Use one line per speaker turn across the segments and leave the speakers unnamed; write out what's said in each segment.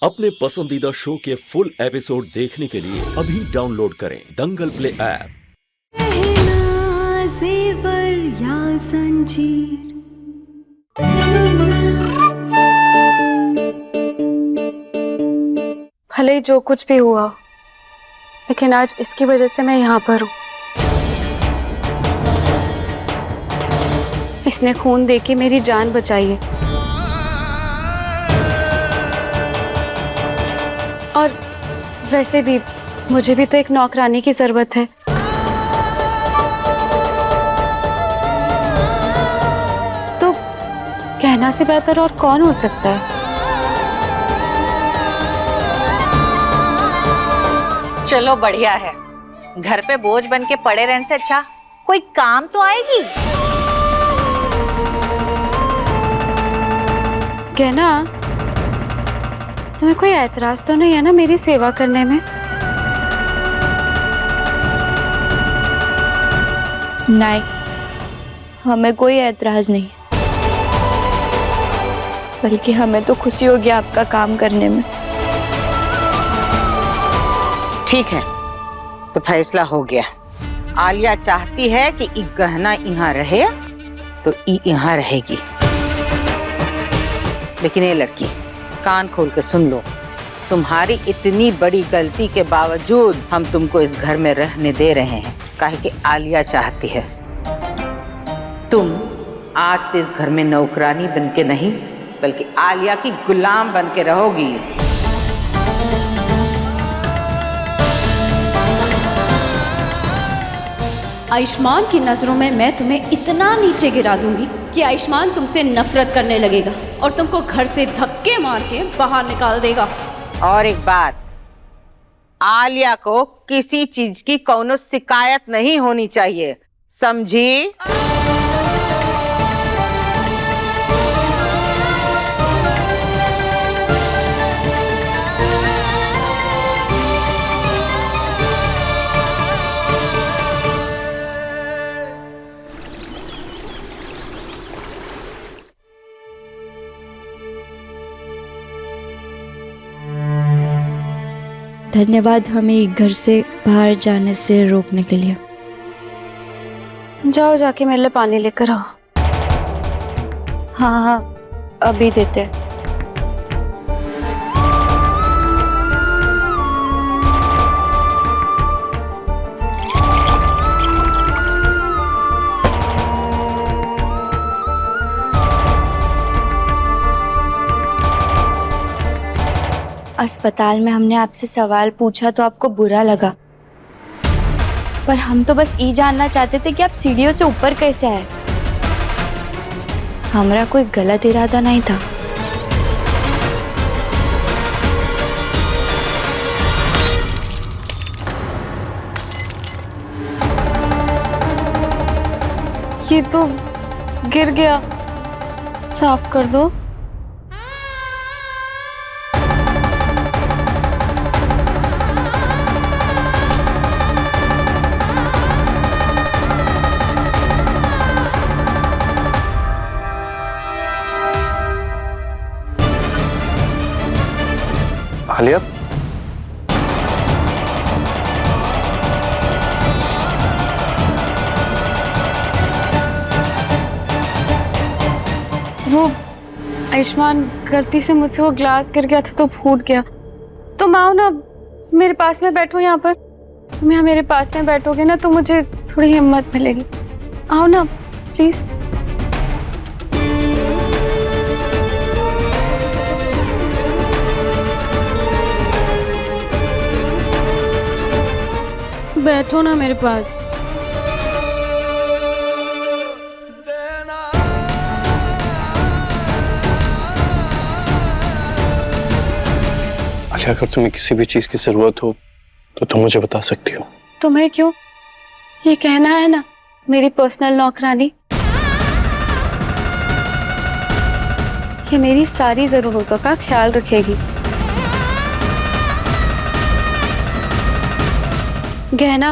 अपने पसंदीदा शो के फुल एपिसोड देखने के लिए अभी डाउनलोड करें दंगल प्ले ऐप।
जेवर या संजीर
भले ही जो कुछ भी हुआ, लेकिन आज इसकी वजह से मैं यहाँ पर हूँ। इसने खून देके मेरी जान बचाई है और वैसे भी मुझे भी तो एक नौकरानी की जरूरत है। तो कहना से बेहतर और कौन हो सकता है।
चलो बढ़िया है, घर पे बोझ बन के पड़े रहने से अच्छा कोई काम तो आएगी।
कहना, तुम्हें कोई ऐतराज तो नहीं है ना मेरी सेवा करने में?
नहीं, हमें कोई ऐतराज नहीं, बल्कि हमें तो खुशी होगी आपका काम करने में।
ठीक है, तो फैसला हो गया। आलिया चाहती है कि ई गहना यहाँ रहे तो ई यहाँ रहेगी। लेकिन ये लड़की, कान खोल के सुन लो, तुम्हारी इतनी बड़ी गलती के बावजूद हम तुमको इस घर में रहने दे रहे हैं, काहे कि आलिया चाहती है। तुम आज से इस घर में नौकरानी बन के नहीं, बल्कि आलिया की गुलाम बन के रहोगी।
आयुष्मान की नजरों में मैं तुम्हें इतना नीचे गिरा दूंगी कि आयुष्मान तुमसे नफरत करने लगेगा और तुमको घर से धक्के मार के बाहर निकाल देगा।
और एक बात, आलिया को किसी चीज की कोनो शिकायत नहीं होनी चाहिए, समझी?
धन्यवाद हमें घर से बाहर जाने से रोकने के लिए।
जाओ, जाके मेरे लिए पानी लेकर आओ।
हाँ हाँ, अभी देते। अस्पताल में हमने आपसे सवाल पूछा तो आपको बुरा लगा, पर हम तो बस ये जानना चाहते थे कि आप सीढ़ियों से ऊपर कैसे आए। हमारा कोई गलत इरादा नहीं था।
ये तो गिर गया, साफ कर दो।
आलिया,
वो आयुष्मान, गलती से मुझसे वो ग्लास गिर गया था तो फूट गया। तुम आओ ना, मेरे पास में बैठो यहाँ पर। तुम यहाँ मेरे पास में बैठोगे ना तो मुझे थोड़ी हिम्मत मिलेगी। आओ ना प्लीज। बैठो ना मेरे पास।
आलिया, अगर तुम्हें किसी भी चीज की जरूरत हो तो तुम मुझे बता सकती हो।
तुम्हें क्यों? ये कहना है ना, मेरी पर्सनल नौकरानी। ये मेरी सारी जरूरतों का ख्याल रखेगी। गहना,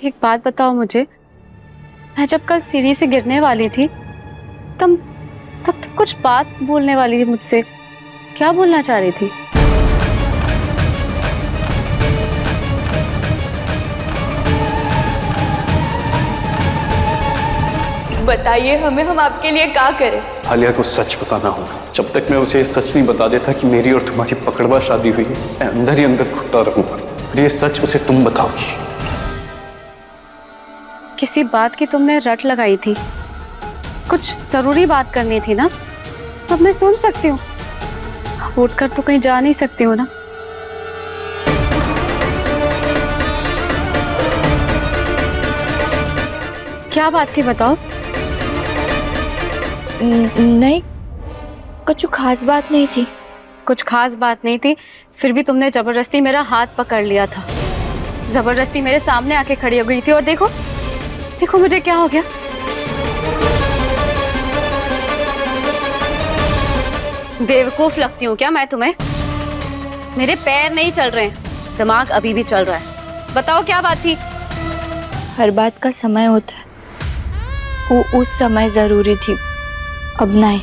एक बात बताओ मुझे, मैं जब कल सीढ़ी से गिरने वाली थी तब तो कुछ बात बोलने वाली थी मुझसे। क्या बोलना चाह रही थी?
बताइए हमें, हम आपके लिए क्या करें?
आलिया को सच बताना होगा। जब तक मैं उसे सच नहीं बता देता कि मेरी और तुम्हारी पकड़वा शादी हुई है, मैं अंदर ही अंदर घुटता रहूंगा। और ये सच उसे तुम बताओगी।
किसी बात की तुमने रट लगाई थी, कुछ जरूरी बात करनी थी ना, तब मैं सुन सकती हूँ। उठकर तो कहीं जा नहीं सकती हो ना। क्या बात थी बताओ?
नहीं, कुछ खास बात नहीं थी।
कुछ खास बात नहीं थी, फिर भी तुमने जबरदस्ती मेरा हाथ पकड़ लिया था, जबरदस्ती मेरे सामने आके खड़ी हो गई थी। और देखो देखो मुझे क्या हो गया। बेवकूफ लगती हूँ क्या मैं तुम्हें? मेरे पैर नहीं चल रहे हैं, दिमाग अभी भी चल रहा है। बताओ क्या बात थी?
हर बात का समय होता है, वो उस समय जरूरी थी, अब नहीं।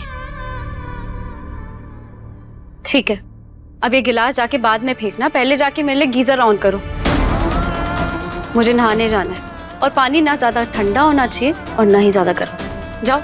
ठीक है, अब ये गिलास जाके बाद में फेंकना, पहले जाके मेरे लिए गीजर ऑन करो। मुझे नहाने जाना है और पानी ना ज्यादा ठंडा होना चाहिए और ना ही ज्यादा गर्म। जाओ।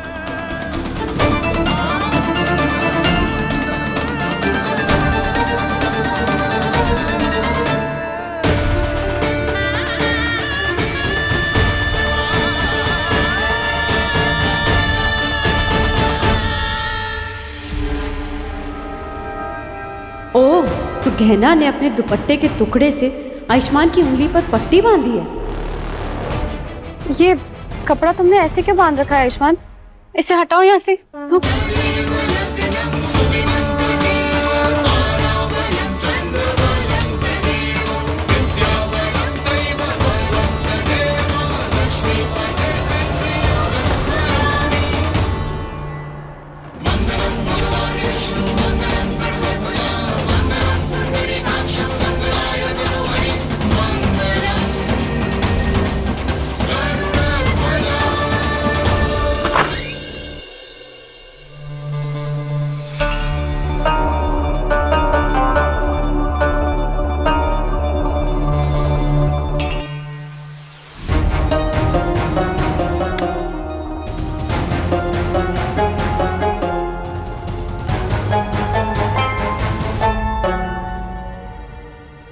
ओह, तो गहना ने अपने दुपट्टे के टुकड़े से आयुष्मान की उंगली पर पट्टी बांधी है।
ये कपड़ा तुमने ऐसे क्यों बांध रखा है आयुष्मान? इसे हटाओ यहाँ से।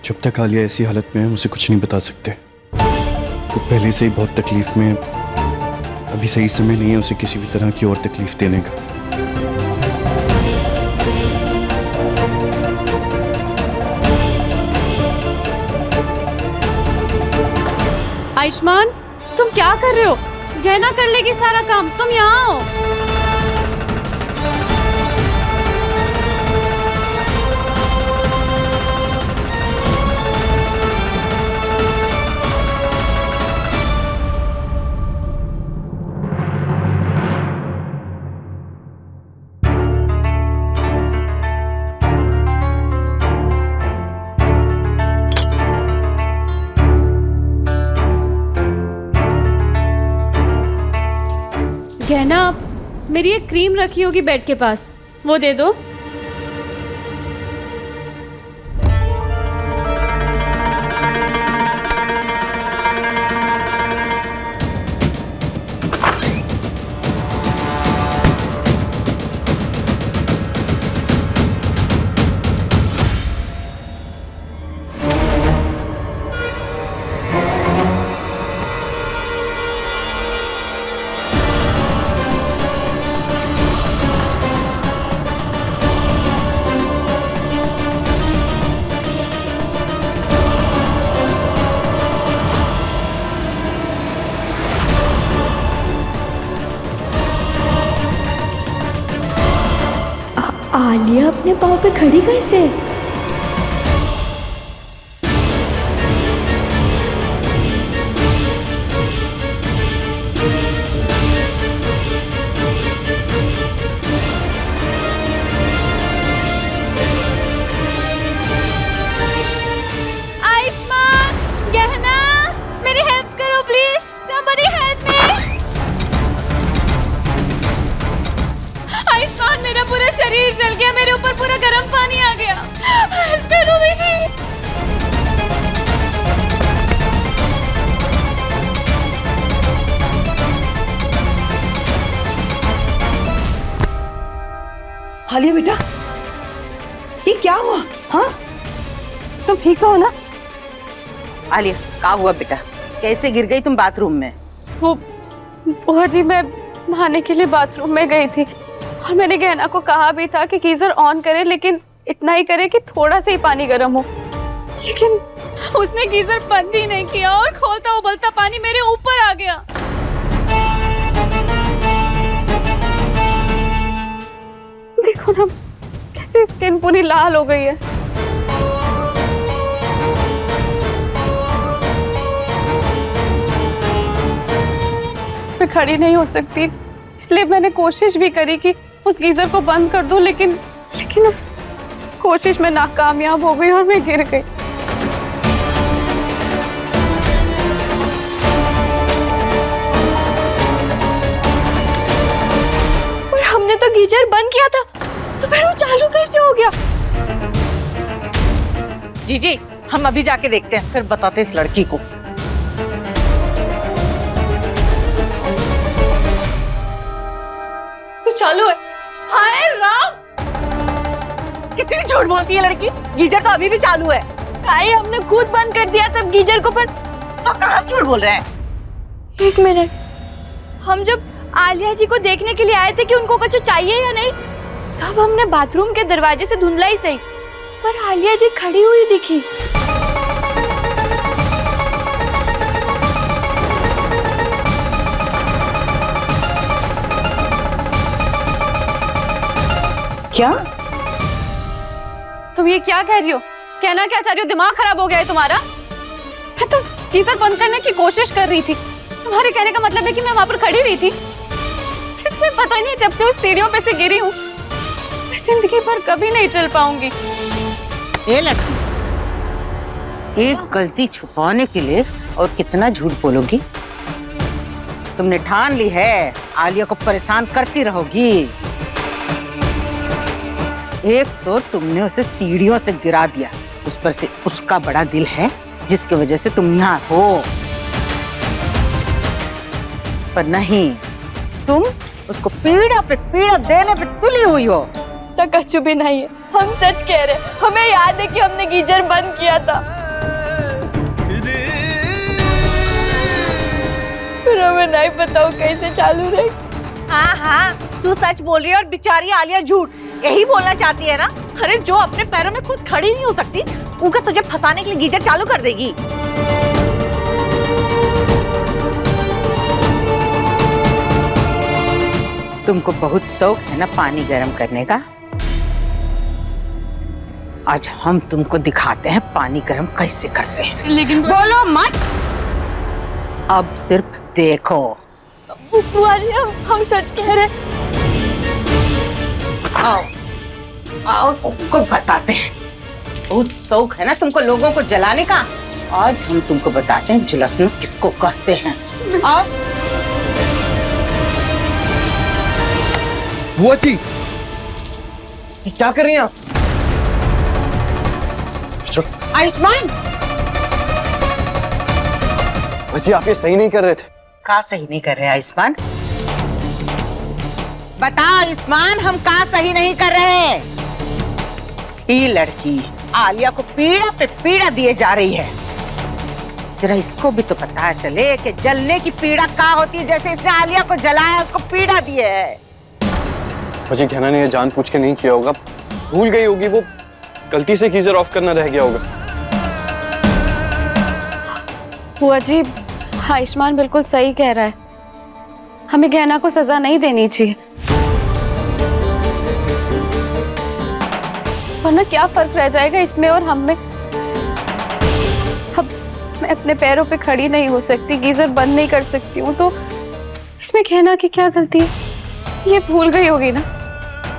जब तक आलिया ऐसी हालत में है, उसे कुछ नहीं बता सकते। वो पहले से ही बहुत तकलीफ में है। अभी सही समय नहीं है उसे किसी भी तरह की और तकलीफ देने का।
आयुष्मान, तुम क्या कर रहे हो? गहना कर लेगी सारा काम, तुम यहाँ आओ। गहना, मेरी एक क्रीम रखी होगी बेड के पास, वो दे दो।
आलिया अपने पाँव पे खड़ी कैसे?
आयुष्मान, गहना, मेरी हेल्प करो प्लीज, somebody help me।
शरीर जल गया, मेरे ऊपर पूरा गर्म पानी आ गया। हेल्प करो मुझे।
आलिया बेटा, ये क्या हुआ? हाँ, तुम ठीक तो हो ना?
आलिया, क्या हुआ बेटा? कैसे गिर गई तुम बाथरूम में?
वो बुआ जी, मैं नहाने के लिए बाथरूम में गई थी और मैंने गहना को कहा भी था कि गीजर ऑन करे, लेकिन इतना ही करे कि थोड़ा सा ही पानी गर्म हो, लेकिन उसने गीजर बंद ही नहीं किया और खौलता उबलता पानी मेरे ऊपर आ गया। देखो ना कैसे स्किन पूरी लाल हो गई है। मैं खड़ी नहीं हो सकती, इसलिए मैंने कोशिश भी करी कि उस गीजर को बंद कर दूं, लेकिन उस कोशिश में नाकामयाब हो गई और मैं गिर गई।
और हमने तो गीजर बंद किया था, तो फिर वो चालू कैसे हो गया?
जीजी, हम अभी जाके देखते हैं, फिर बताते इस लड़की को। तो चालू है। हाय राम, कितनी झूठ बोलती है लड़की। गीजर तो अभी भी चालू है।
काहे, हमने खुद बंद कर दिया तब गीजर को। पर
तो कहाँ झूठ बोल रहे हैं?
एक मिनट, हम जब आलिया जी को देखने के लिए आए थे कि उनको कुछ चाहिए या नहीं, तब हमने बाथरूम के दरवाजे से धुंधला ही सही, पर आलिया जी खड़ी हुई दिखी।
क्या?
तुम ये क्या कह रही हो? कहना क्या चाह रही हो? दिमाग खराब हो गया है तुम्हारा? मैं तो गीजर बंद करने की कोशिश कर रही थी। तुम्हारे कहने का मतलब है कि मैं वहां पर खड़ी हुई थी? तुम्हें पता ही नहीं, जब से उस सीढ़ियों पे से गिरी हूँ मैं जिंदगी भर कभी नहीं चल पाऊंगी।
ये लड़की, एक गलती छुपाने के लिए और कितना झूठ बोलोगी? तुमने ठान ली है आलिया को परेशान करती रहोगी। एक तो तुमने उसे सीढ़ियों से गिरा दिया, उस पर से उसका बड़ा दिल है जिसकी वजह से तुम यहाँ हो, पर नहीं, तुम उसको पीड़ा पे पीड़ा देने पे तुली हुई हो।
ऐसा कुछ भी नहीं है, हम सच कह रहे हैं। हमें याद है कि हमने गीजर बंद किया था, फिर हमें नहीं पता वो कैसे चालू रही।
हाँ हाँ, तू सच बोल रही है और बेचारी आलिया झूठ। यही बोलना चाहती है ना? अरे जो अपने पैरों में खुद खड़ी नहीं हो सकती, उनका तुझे फंसाने के लिए गीजर चालू कर देगी।
तुमको बहुत शौक है ना पानी गर्म करने का? आज हम तुमको दिखाते हैं पानी गर्म कैसे करते हैं।
लेकिन
बोलो मत, अब सिर्फ देखो।
बुआ जी, हम सच कह रहे हैं।
आओ आओ, तुमको बताते हैं। बहुत शौक है ना तुमको लोगों को जलाने का? आज हम तुमको बताते हैं झुलसना किसको कहते हैं। आओ।
बुआ जी, ये क्या कर रही हैं आप?
आयुष्मान,
बुआ जी आप ये सही नहीं कर रहे थे।
का सही नहीं कर रहे आयुष्मान? बता आयुष्मान, हम का सही नहीं कर रहे? ये लड़की आलिया को पीड़ा पे पीड़ा दिए जा रही है। जरा इसको भी तो पता चले कि जलने की पीड़ा का होती है। जैसे इसने आलिया को जलाया, उसको पीड़ा दी है।
मुझे गहना ने ये जानबूझ के नहीं किया होगा, भूल गई होगी, वो गलती से गीजर ऑफ करना रह गया होगा।
बुआ जी, आयुष्मान बिल्कुल सही कह रहा है, हमें गहना को सजा नहीं देनी चाहिए, वरना क्या फर्क रह जाएगा इसमें और हम में। अब मैं अपने पैरों पे खड़ी नहीं हो सकती, गीजर बंद नहीं कर सकती हूँ, तो इसमें गहना की क्या गलती है? ये भूल गई होगी ना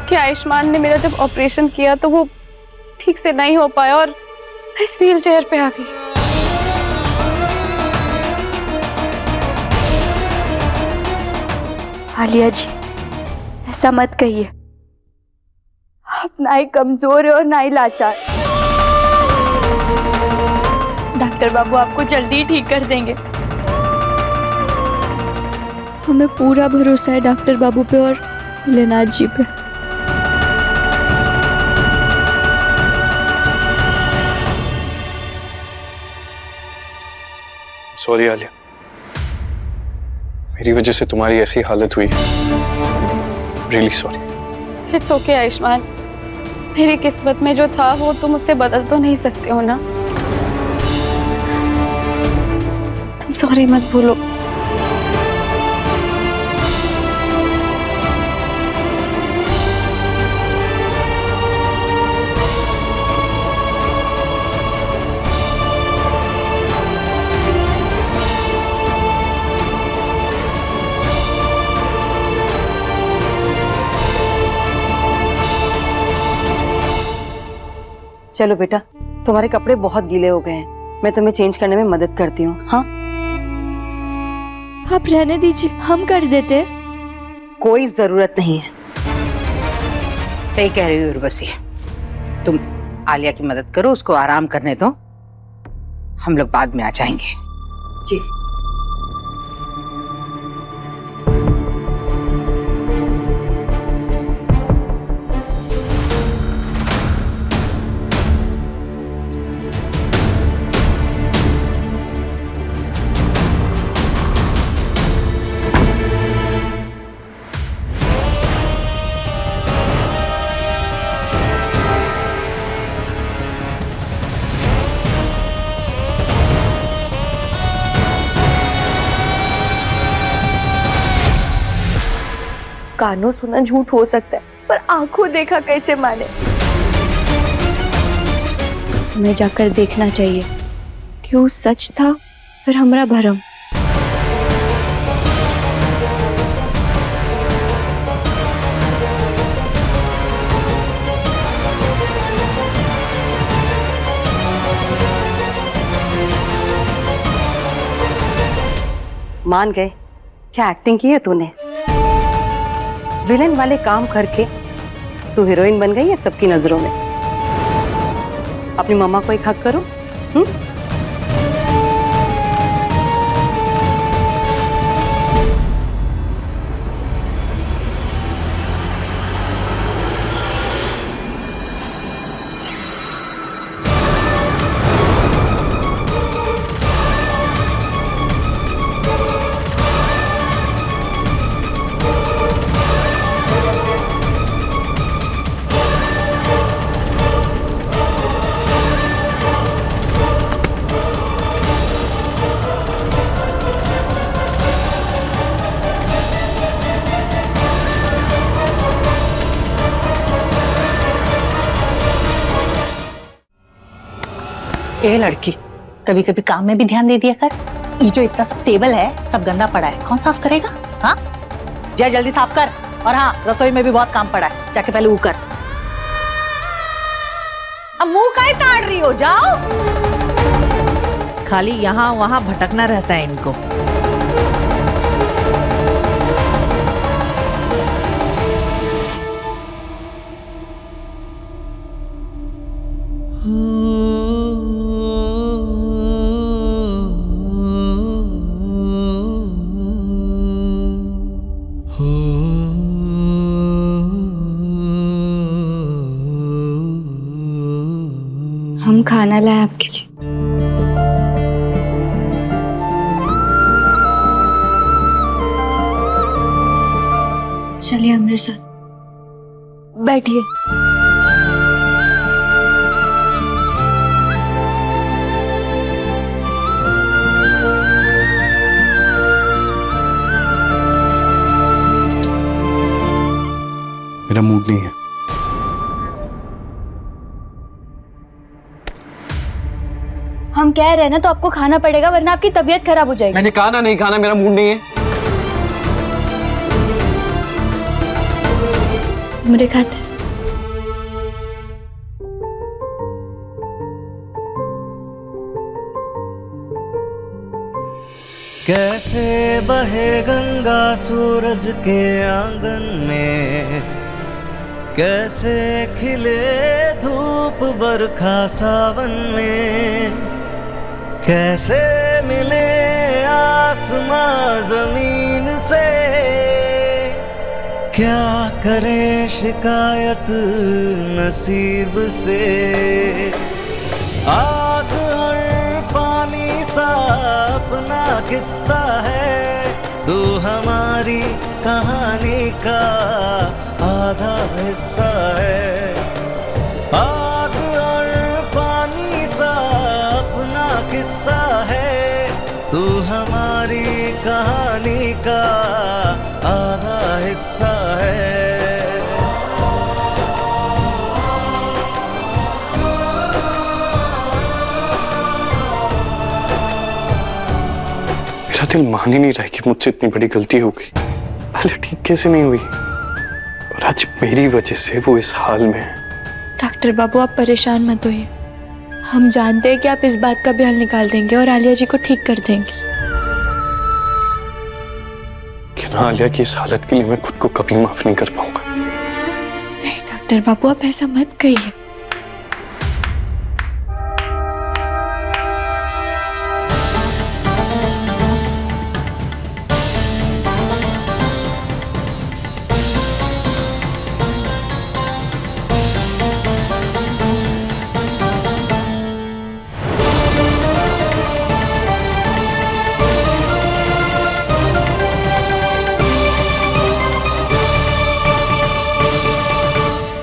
कि आयुष्मान ने मेरा जब ऑपरेशन किया तो वो ठीक से नहीं हो पाया और मैं इस व्हील चेयर पे आ गई।
आलिया जी, ऐसा मत कहिए। आप ना ही कमजोर है और ना ही लाचार। डॉक्टर बाबू आपको जल्दी ही ठीक कर देंगे। हमें पूरा भरोसा है डॉक्टर बाबू पे और भोलेनाथ जी पे।
सॉरी आलिया, मेरी वजह से तुम्हारी ऐसी हालत हुई। Really sorry.
It's okay Ayushman, मेरी किस्मत में जो था वो तुम उससे बदल तो नहीं सकते हो ना। तुम सॉरी मत भूलो।
चलो बेटा, तुम्हारे कपड़े बहुत गीले हो गए हैं, मैं तुम्हें चेंज करने में मदद करती हूँ। हाँ,
आप रहने दीजिए, हम कर देते।
कोई जरूरत नहीं है।
सही कह रही हो उर्वशी, तुम आलिया की मदद करो, उसको आराम करने दो, हम लोग बाद में आ जाएंगे।
जी।
कानों सुना झूठ हो सकता है, पर आंखों देखा कैसे माने। हमें जाकर देखना चाहिए, क्यों सच था फिर हमारा भरम।
मान गए, क्या एक्टिंग की है तूने? विलेन वाले काम करके तू हीरोइन बन गई है सबकी नजरों में। अपनी मम्मा को एक हक करो।
ए लड़की, कभी कभी काम में भी ध्यान दे दिया कर। ये जो इतना सब टेबल है सब गंदा पड़ा है, कौन साफ करेगा? हाँ, जा जल्दी साफ कर। और हाँ, रसोई में भी बहुत काम पड़ा है, जाके पहले वो कर। अब मुंह काहे ताड़ रही हो? जाओ।
खाली यहाँ वहाँ भटकना रहता है इनको।
हम खाना लाए आपके लिए। चलिए हमारे साथ, बैठिए।
मेरा मूड नहीं है।
हम कह रहे हैं ना, तो आपको खाना पड़ेगा, वरना आपकी तबीयत खराब हो जाएगी।
मैंने कहा ना नहीं खाना, मेरा मूड नहीं है।
मेरे खाते।
कैसे बहे गंगा सूरज के आंगन में, कैसे खिले धूप बरखा सावन में, कैसे मिले आसमां जमीन से, क्या करे शिकायत नसीब से। आग और पानी सा अपना किस्सा है, तू हमारी कहानी का आधा हिस्सा है। आग और पानी सा अपना किस्सा है, तू हमारी कहानी का आधा हिस्सा है।
मेरा दिल मान ही नहीं रहा कि मुझसे इतनी बड़ी गलती हो गई। पहले ठीक कैसे नहीं हुई, और आज मेरी वजह से वो इस हाल में है।
डॉक्टर बाबू आप परेशान मत होइए, हम जानते हैं कि आप इस बात का भी हल निकाल देंगे और आलिया जी को ठीक कर देंगे।
कि ना आलिया की इस हालत के लिए मैं खुद को कभी माफ नहीं कर पाऊंगा।
नहीं डॉक्टर बाबू आप ऐसा मत कहिए।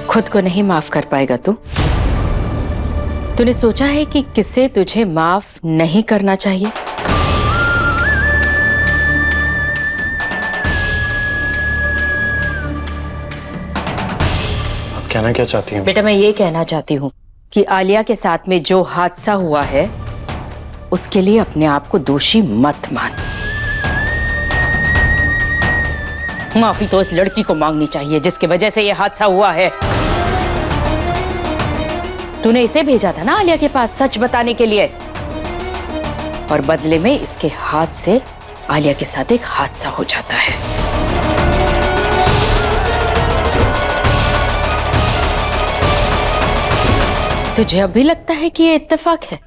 खुद को नहीं माफ कर पाएगा तू? तूने सोचा है कि किसे तुझे माफ नहीं करना चाहिए?
आप कहना क्या चाहती हैं?
बेटा मैं ये कहना चाहती हूँ कि आलिया के साथ में जो हादसा हुआ है उसके लिए अपने आप को दोषी मत मान। माफी तो इस लड़की को मांगनी चाहिए जिसकी वजह से ये हादसा हुआ है। तूने इसे भेजा था ना आलिया के पास सच बताने के लिए, और बदले में इसके हाथ से आलिया के साथ एक हादसा हो जाता है। तुझे अब भी लगता है कि ये इत्तेफाक है?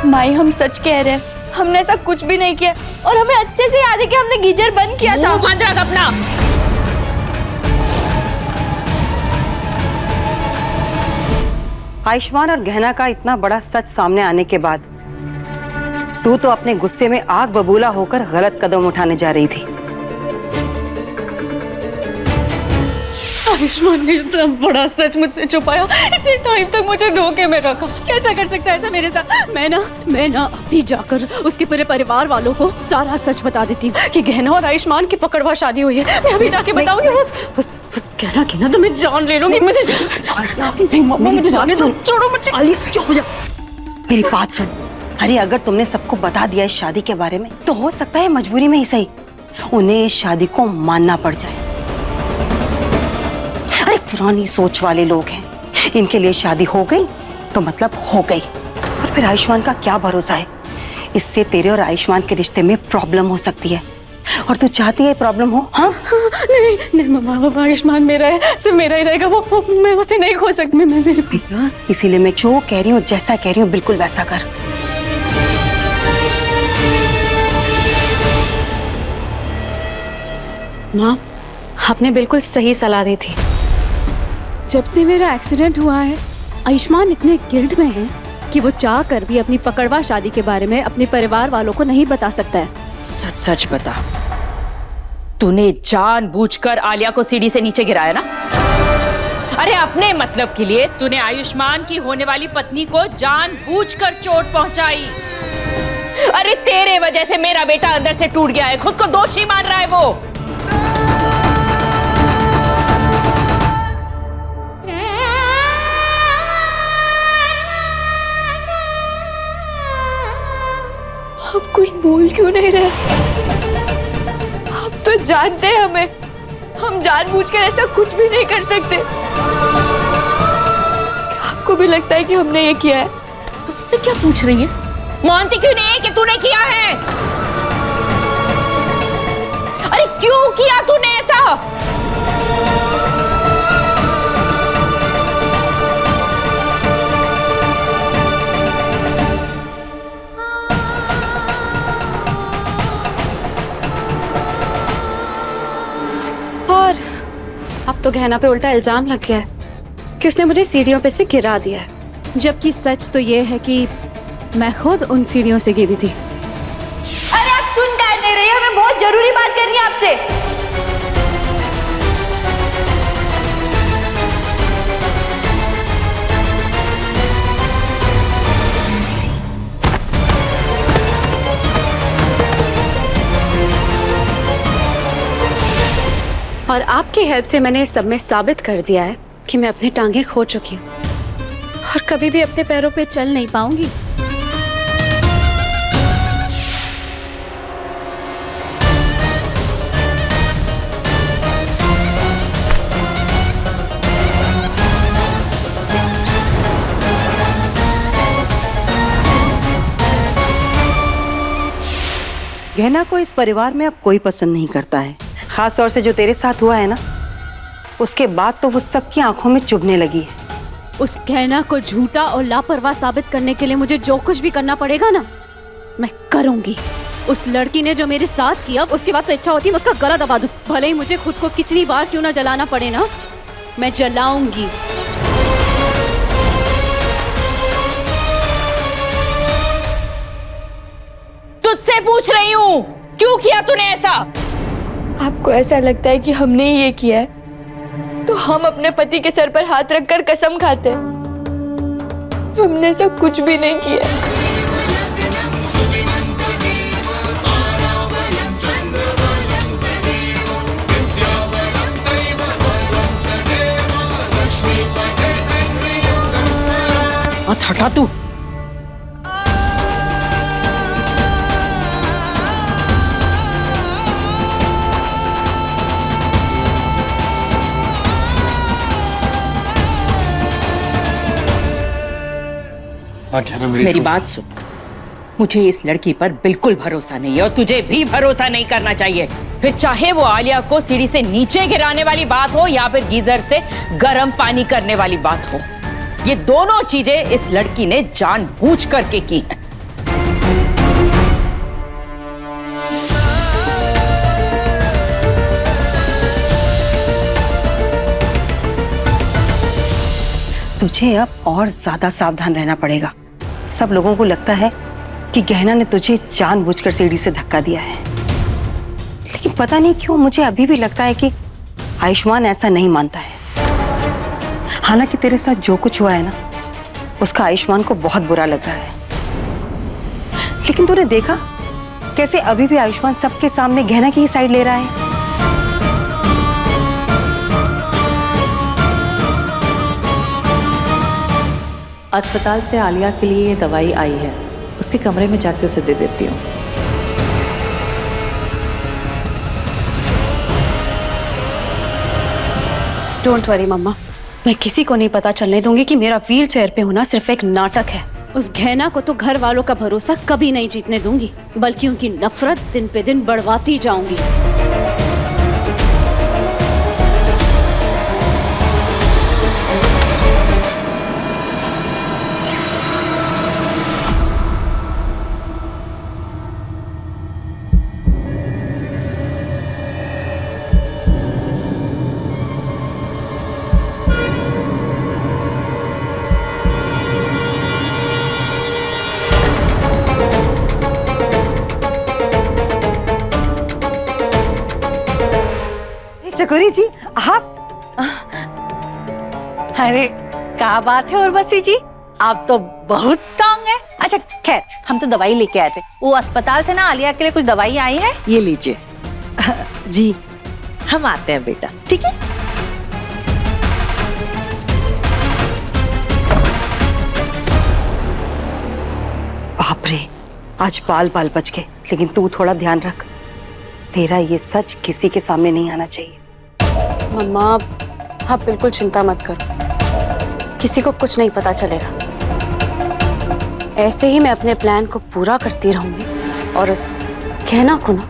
माई हम सच कह रहे हैं, हमने ऐसा कुछ भी नहीं किया और हमें अच्छे से याद है कि हमने गीजर बंद किया था।
मुंह बंद रख अपना।
आयुष्मान और गहना का इतना बड़ा सच सामने आने के बाद तू तो अपने गुस्से में आग बबूला होकर गलत कदम उठाने जा रही थी।
आयुष्मान ने इतना बड़ा सच मुझसे छुपाया, इतने टाइम तक मुझे धोखे में रखा। कैसा कर सकता है ऐसा मेरे साथ? मैं ना अभी जाकर उसके पूरे परिवार वालों को सारा सच बता देती हूँ कि गहना और आयुष्मान की पकड़वा शादी हुई है। मैं अभी जाके बताऊंगी। उस गहना की ना तो मैं जान ले लूंगी। मुझे नहीं मम्मा मुझे जाने दो, छोड़ो मुझे।
आलिया चुप हो जा, मेरी बात सुन। अरे अगर तुमने सबको बता दिया इस शादी के बारे में तो हो सकता है मजबूरी में ही सही उन्हें इस शादी को मानना पड़ जाए। अरे पुरानी सोच वाले लोग हैं, इनके लिए शादी हो गई तो मतलब हो गई। और फिर आयुष्मान का क्या भरोसा है, इससे तेरे और आयुष्मान के रिश्ते में प्रॉब्लम हो सकती है और तू चाहती है प्रॉब्लम हो? हाँ
नहीं मम्मा, आयुष्मान मेरा है, सिर्फ मेरा ही रहेगा। वो मैं उसे नहीं खो सकती। मैं मेरे
इसीलिए मैं जो कह रही हूँ जैसा कह रही हूँ बिल्कुल वैसा कर।
माँ आपने बिल्कुल सही सलाह दी थी।
जब से मेरा एक्सीडेंट हुआ है आयुष्मान इतने गिल्ट में है कि वो चाह कर भी अपनी पकड़वा शादी के बारे में अपने परिवार वालों को नहीं बता सकता है।
सच सच बता, तूने जानबूझकर आलिया को सीढ़ी से नीचे गिराया ना? अरे अपने मतलब के लिए तूने आयुष्मान की होने वाली पत्नी को जानबूझकर चोट पहुंचाई। अरे तेरे वजह से मेरा बेटा अंदर से टूट गया है, खुद को दोषी मान रहा है वो।
आप कुछ बोल क्यों नहीं रहे? आप तो जानते हैं हमें, हम जानबूझकर ऐसा कुछ भी नहीं कर सकते। तो क्या आपको भी लगता है कि हमने ये किया है?
उससे क्या पूछ रही है? मानती क्यों नहीं है कि तूने किया है?
अब तो गहना पे उल्टा इल्जाम लग गया है कि उसने मुझे सीढ़ियों पे से गिरा दिया है।
जबकि सच तो ये है कि मैं खुद उन सीढ़ियों से गिरी थी।
अरे आप सुन कर नहीं रही, हमें बहुत जरूरी बात करनी है आपसे।
और आपकी हेल्प से मैंने इस सब में साबित कर दिया है कि मैं अपनी टांगें खो चुकी हूँ
और कभी भी अपने पैरों पे चल नहीं पाऊंगी।
गहना को इस परिवार में अब कोई पसंद नहीं करता है, खास तौर से जो तेरे साथ हुआ है ना, उसके बाद तो वो सबकी आंखों में चुभने लगी है।
उस गहना को झूठा और लापरवाह साबित करने के लिए मुझे जो कुछ भी करना पड़ेगा ना, मैं करूंगी। उस लड़की ने जो मेरे साथ किया, उसके बाद तो इच्छा होती है उसका गला दबा दूं। भले ही मुझे खुद को कितनी बार क्यों ना जलाना पड़े ना, मैं जलाऊंगी।
तुझसे पूछ रही हूँ, क्यों किया तूने ऐसा?
आपको ऐसा लगता है कि हमने ही ये किया है, तो हम अपने पति के सर पर हाथ रखकर कसम खाते हैं हमने ऐसा कुछ भी नहीं किया।
मत हटा तू। मेरी बात सुन, मुझे इस लड़की पर बिल्कुल भरोसा नहीं है और तुझे भी भरोसा नहीं करना चाहिए। फिर चाहे वो आलिया को सीढ़ी से नीचे गिराने वाली बात हो या फिर गीजर से गर्म पानी करने वाली बात हो, ये दोनों चीजें इस लड़की ने जानबूझ करके की है।
तुझे अब और ज्यादा सावधान रहना पड़ेगा। सब लोगों को लगता है कि गहना ने तुझे जानबूझकर सीढ़ी से धक्का दिया है, लेकिन पता नहीं क्यों मुझे अभी भी लगता है कि आयुष्मान ऐसा नहीं मानता है। हालांकि तेरे साथ जो कुछ हुआ है ना, उसका आयुष्मान को बहुत बुरा लग रहा है, लेकिन तूने देखा कैसे अभी भी आयुष्मान सबके सामने गहना की ही साइड ले रहा है।
अस्पताल से आलिया के लिए ये दवाई आई है, उसके कमरे में जाके उसे दे देती हूँ।
डोंट वरी मम्मा, मैं किसी को नहीं पता चलने दूंगी कि मेरा व्हील चेयर पे होना सिर्फ एक नाटक है।
उस गहना को तो घर वालों का भरोसा कभी नहीं जीतने दूंगी, बल्कि उनकी नफरत दिन पे दिन बढ़वाती जाऊंगी।
चकोरी जी, आप?
अरे क्या बात है उर्वशी जी, आप तो बहुत स्ट्रांग है। अच्छा खैर, हम तो दवाई लेके आए थे, वो अस्पताल से ना आलिया के लिए कुछ दवाई आई है, ये लीजिए।
जी हम आते हैं बेटा।
ठीक है।
बाप रे, आज बाल बाल बच गए, लेकिन तू थोड़ा ध्यान रख, तेरा ये सच किसी के सामने नहीं आना चाहिए।
मम्मा आप बिल्कुल चिंता मत करो, किसी को कुछ नहीं पता चलेगा। ऐसे ही मैं अपने प्लान को पूरा करती रहूंगी और उस गहना को ना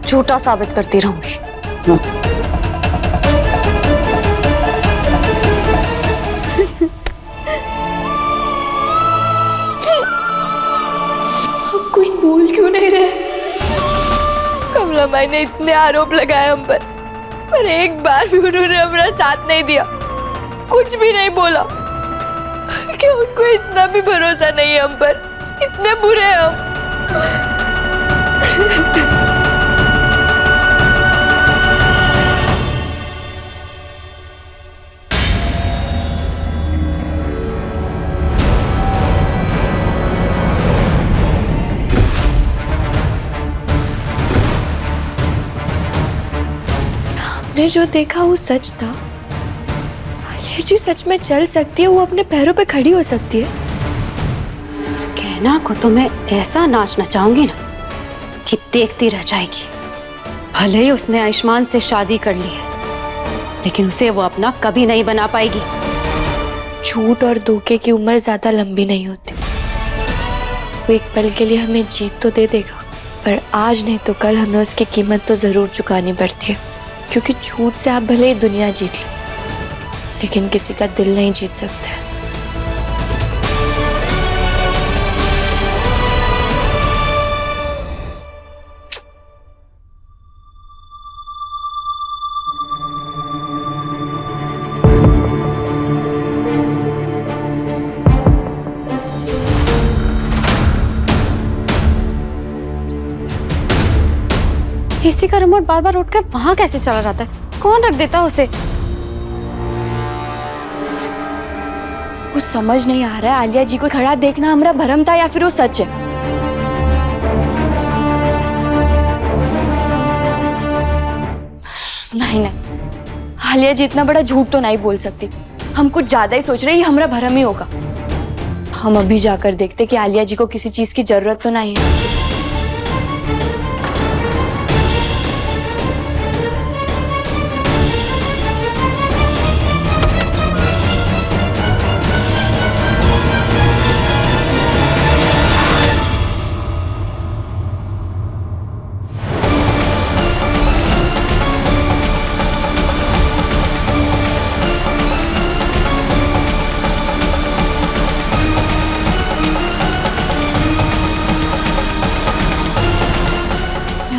झूठा साबित करती रहूंगी।
हम कुछ भूल क्यों नहीं रहे? कमला माई ने इतने आरोप लगाए हम पर, पर एक बार भी उन्होंने हमारा साथ नहीं दिया, कुछ भी नहीं बोला। कि उनको इतना भी भरोसा नहीं है हम पर, इतने बुरे हैं हम। हमने जो देखा वो सच था। आलिया जी सच में चल सकती है, वो अपने पैरों पे खड़ी हो सकती है।
कहना को तो मैं ऐसा नाच नचाऊंगी ना कि देखती रह जाएगी। भले ही उसने आयुष्मान से शादी कर ली है, लेकिन उसे वो अपना कभी नहीं बना पाएगी।
झूठ और धोखे की उम्र ज्यादा लंबी नहीं होती। वो एक पल के लिए हमें जीत तो दे देगा, पर आज नहीं तो कल हमें उसकी कीमत तो जरूर चुकानी पड़ती है। क्योंकि झूठ से आप भले ही दुनिया जीत लो, लेकिन किसी का दिल नहीं जीत सकते।
एसी का रिमोट बार बार उठकर वहां कैसे चला जाता है? कौन रख देता उसे?
कुछ समझ नहीं आ रहा है। आलिया जी को खड़ा देखना हमारा भरम था या फिर वो सच है? नहीं, आलिया जी इतना बड़ा झूठ तो नहीं बोल सकती। हम कुछ ज्यादा ही सोच रहे हैं, ये हमारा भरम ही होगा। हम अभी जाकर देखते कि आलिया जी को किसी चीज की जरूरत तो नहीं है।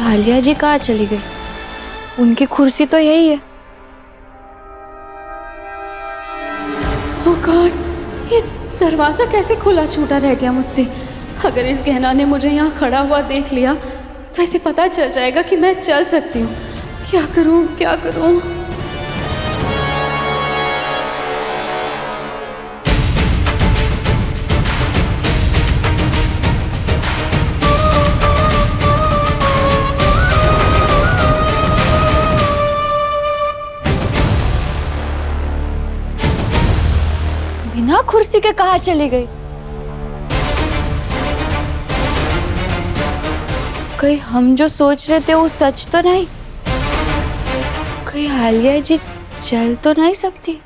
आलिया जी कहाँ चली गई? उनकी कुर्सी तो यही है।
ओह गॉड, ये दरवाजा कैसे खुला छूटा रह गया मुझसे? अगर इस गहना ने मुझे यहाँ खड़ा हुआ देख लिया तो इसे पता चल जाएगा कि मैं चल सकती हूँ। क्या करूँ, क्या करूँ?
बिना कुर्सी के कहाँ चली गई? कहीं हम जो सोच रहे थे वो सच तो नहीं? कहीं आलिया जी चल तो नहीं सकती?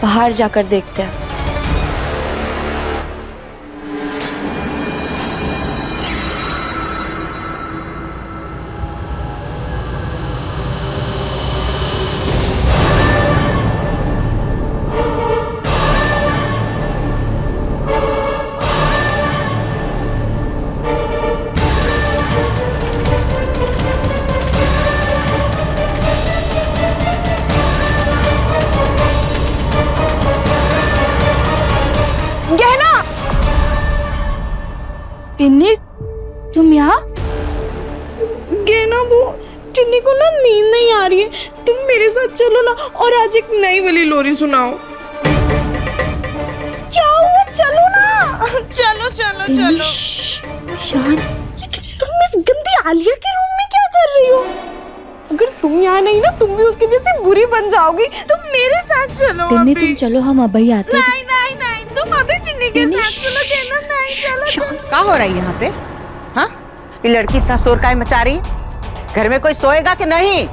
बाहर जाकर देखते हैं। टिन्नी, तुम यहाँ?
गहना, वो टिन्नी को ना नींद नहीं आ रही है, तुम मेरे साथ चलो ना और आज एक नई वाली लोरी सुनाओ। क्या हुआ? चलो ना, चलो चलो चलो। शांत। तुम इस गंदी आलिया के रूम में क्या कर रही हो? अगर तुम यहाँ नहीं ना, तुम भी उसकी जैसी बुरी बन जाओगी। तुम मेरे साथ चलो।
टिन्नी तुम चलो, हम अभी आते हैं।
नहीं नहीं नहीं, तुम अभी टिन्नी के साथ चलो। कहना नहीं, चलो चलो।
क्या हो रहा है यहाँ पे? हाँ, ये लड़की इतना शोर काहे मचा रही है? घर में कोई सोएगा कि नहीं?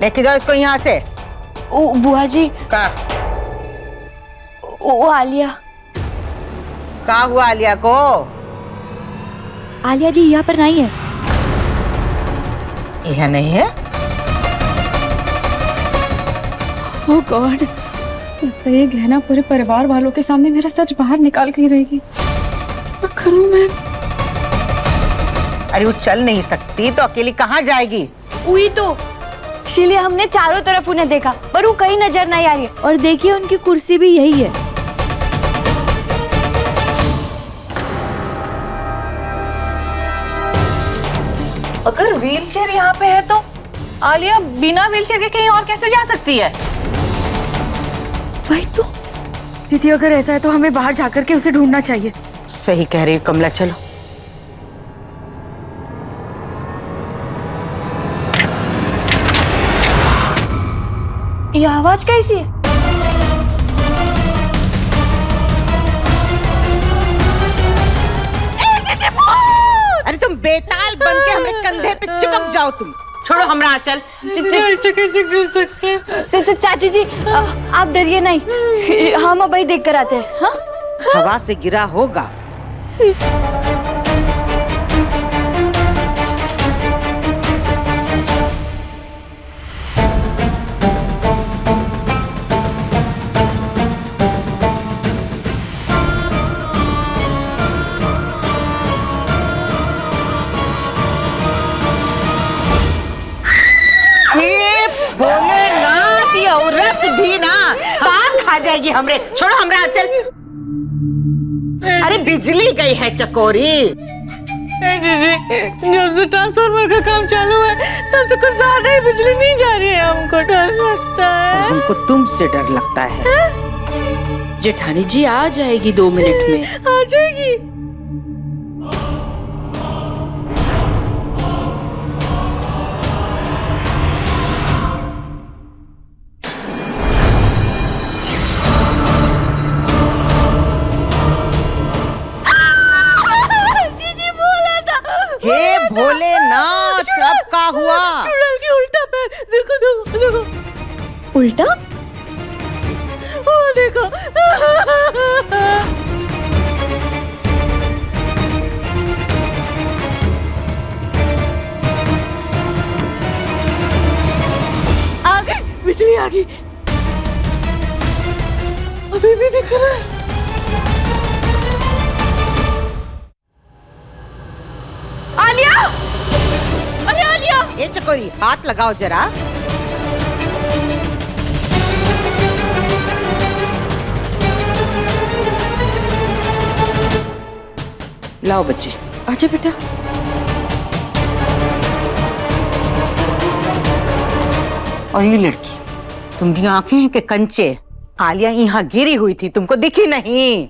लेके जाओ इसको यहाँ से।
ओ बुआ जी।
का?
ओ आलिया।
क्या हुआ आलिया को?
आलिया जी यहाँ पर नहीं है।
यहाँ नहीं है?
ओह गॉड, लगता है ये गहना पूरे परिवार वालों के सामने मेरा सच बाहर निकाल के ही रहेगी। क्या करूं मैं?
अरे वो चल नहीं सकती तो अकेली कहाँ जाएगी?
वही तो, इसीलिए हमने चारों तरफ उन्हें देखा पर वो कहीं नजर नहीं आ रही है। और देखिए उनकी कुर्सी भी यही है।
अगर व्हीलचेयर यहाँ पे है तो आलिया बिना व्हीलचेयर के कहीं और कैसे जा सकती है?
वही तो दीदी, अगर ऐसा है तो हमें बाहर जाकर के उसे ढूंढना चाहिए।
सही कह रही है कमला, चलो।
ये आवाज कैसी है?
अरे तुम बेताल बन के हमारे कंधे पे चिपक जाओ तुम। छोड़ो हमरा आंचल।
ऐसे कैसे कर सकते हैं?
चाची जी आप डरिए नहीं, हम अभी देख कर आते हैं। हाँ?
हवा से गिरा होगा। भोलेनाथ, ये औरत भी ना कान खा जाएगी हमरे। छोड़ो हमरा आंचल। अरे बिजली गई है चकोरी।
जीजी, जब से ट्रांसफार्मर का काम चालू है तब से कुछ ज्यादा ही बिजली नहीं जा रही है, हमको डर लगता है।
हमको तुमसे डर लगता है।
जेठानी जी आ जाएगी 2 मिनट में।
आ जाएगी।
हे भोलेनाथ, अब क्या हुआ?
चुड़ैल की उल्टा पैर, देखो देखो देखो।
उल्टा?
ओ देखो। आ गई, बिजली आ गई। अभी भी दिख रहा है।
आलिया! अरे आलिया!
ये चकोरी, हाथ लगाओ जरा। लाओ बच्चे।
आजा बेटा।
और ये लड़की, तुम्हारी आंखें हैं कि कंचे? आलिया यहाँ गिरी हुई थी, तुमको दिखी नहीं?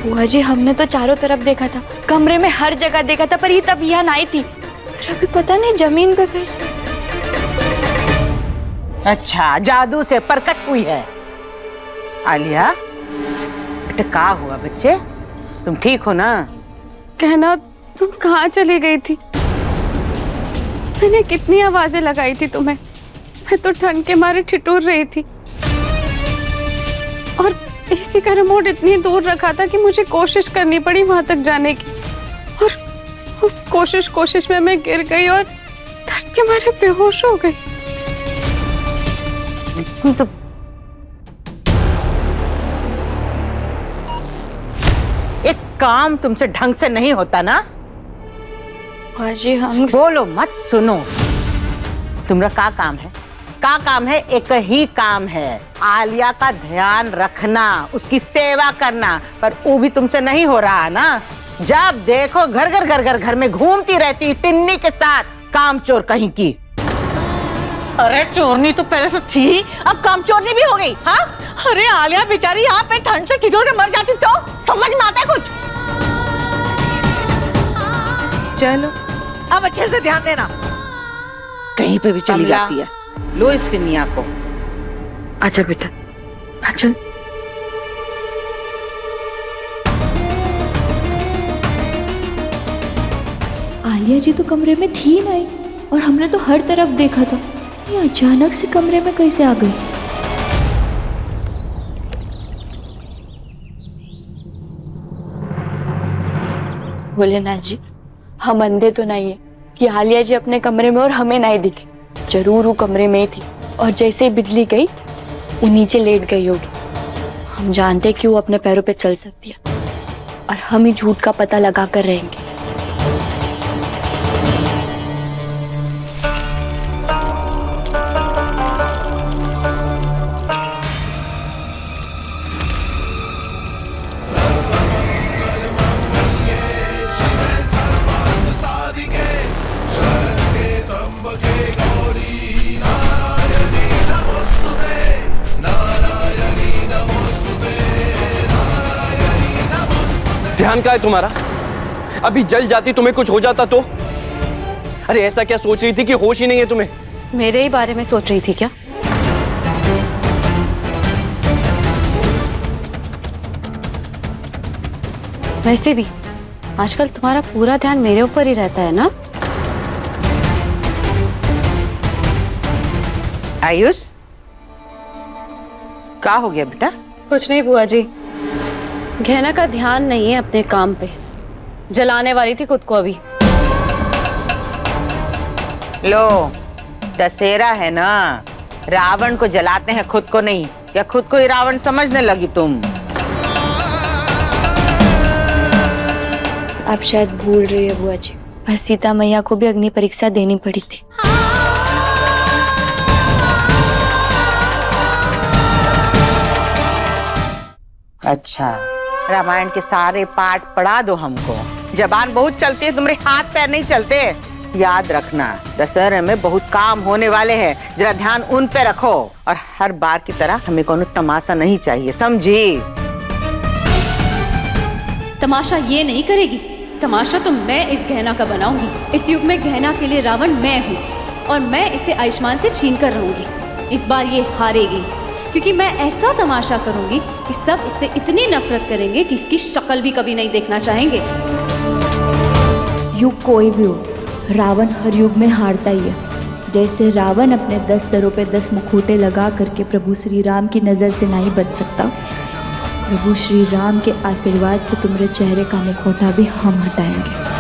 बुआ जी, हमने तो चारों तरफ देखा था, कमरे में हर जगह देखा था, पर ये तब यहाँ नहीं थी। पर अभी पता नहीं जमीन पे कैसे।
अच्छा, जादू से प्रकट हुई है। आलिया बेटा, क्या हुआ बच्चे? तुम ठीक हो ना?
कहना, तुम कहाँ चली गई थी? मैंने कितनी आवाजें लगाई थी तुम्हें, मैं तो ठंड के मारे ठिठुर रही थी। और एसी का रिमोट इतनी दूर रखा था कि मुझे कोशिश करनी पड़ी वहां तक जाने की। और उस कोशिश में मैं गिर गई और दर्द के मारे बेहोश हो गई।
तो एक काम तुमसे ढंग से नहीं होता ना?
बुआ जी, हम
बोलो मत, सुनो। तुम्हारा क्या काम है? का काम है? एक ही काम है, आलिया का ध्यान रखना, उसकी सेवा करना। पर वो भी तुमसे नहीं हो रहा ना। जब देखो घर में घूमती रहती टिन्नी के साथ, कामचोर कहीं की।
अरे चोरनी तो पहले से थी, अब काम चोरनी भी हो गई। हाँ? अरे आलिया बेचारी यहाँ पे ठंड से ठिठुर के मर जाती तो समझ में आता है कुछ?
चलो
अब अच्छे से ध्यान देना, कहीं पे भी चली जाती है।
लो इस टिनिया को।
आजा बेटा, आजा।
आलिया जी तो कमरे में थी नहीं और हमने तो हर तरफ देखा था, ये अचानक से कमरे में कैसे आ गई?
भोलेनाथ जी, हम अंधे तो नहीं है कि आलिया जी अपने कमरे में और हमें नहीं दिखी। जरूर वो कमरे में ही थी और जैसे ही बिजली गई वो नीचे लेट गई होगी। हम जानते कि वो अपने पैरों पे चल सकती है, और हम ही झूठ का पता लगा कर रहेंगे।
ध्यान का है तुम्हारा? अभी जल जाती, तुम्हें कुछ हो जाता तो? अरे ऐसा क्या सोच रही थी कि होश ही नहीं है तुम्हें?
मेरे ही बारे में सोच रही थी क्या? वैसे भी आजकल तुम्हारा पूरा ध्यान मेरे ऊपर ही रहता है ना?
आयुष, क्या हो गया बेटा?
कुछ नहीं बुआ जी, गहना का ध्यान नहीं है अपने काम पे, जलाने वाली थी खुद को अभी।
लो, दशहरा है ना, रावण को जलाते हैं, खुद को नहीं। या खुद को ही रावण समझने लगी तुम?
आप शायद भूल रही है बुआ जी, पर सीता मैया को भी अग्नि परीक्षा देनी पड़ी थी।
अच्छा, रामायण के सारे पाठ पढ़ा दो हमको। जबान बहुत चलती है, तुम्हारे हाथ पैर नहीं चलते। याद रखना, दशहरे में बहुत काम होने वाले हैं, जरा ध्यान उन पे रखो। और हर बार की तरह हमें कोनो तमाशा नहीं चाहिए, समझी?
तमाशा ये नहीं करेगी, तमाशा तो मैं इस गहना का बनाऊंगी। इस युग में गहना के लिए रावण मैं हूँ और मैं इसे आयुष्मान से छीन कर रहूंगी। इस बार ये हारेगी, क्योंकि मैं ऐसा तमाशा करूंगी कि सब इससे इतनी नफरत करेंगे कि इसकी शक्ल भी कभी नहीं देखना चाहेंगे।
युग कोई भी हो, रावण हर युग में हारता ही है। जैसे रावण अपने 10 सरों पे 10 मुखौटे लगा करके प्रभु श्री राम की नज़र से नहीं बच सकता, प्रभु श्री राम के आशीर्वाद से तुम्हारे चेहरे का मुखौटा भी हम हटाएंगे।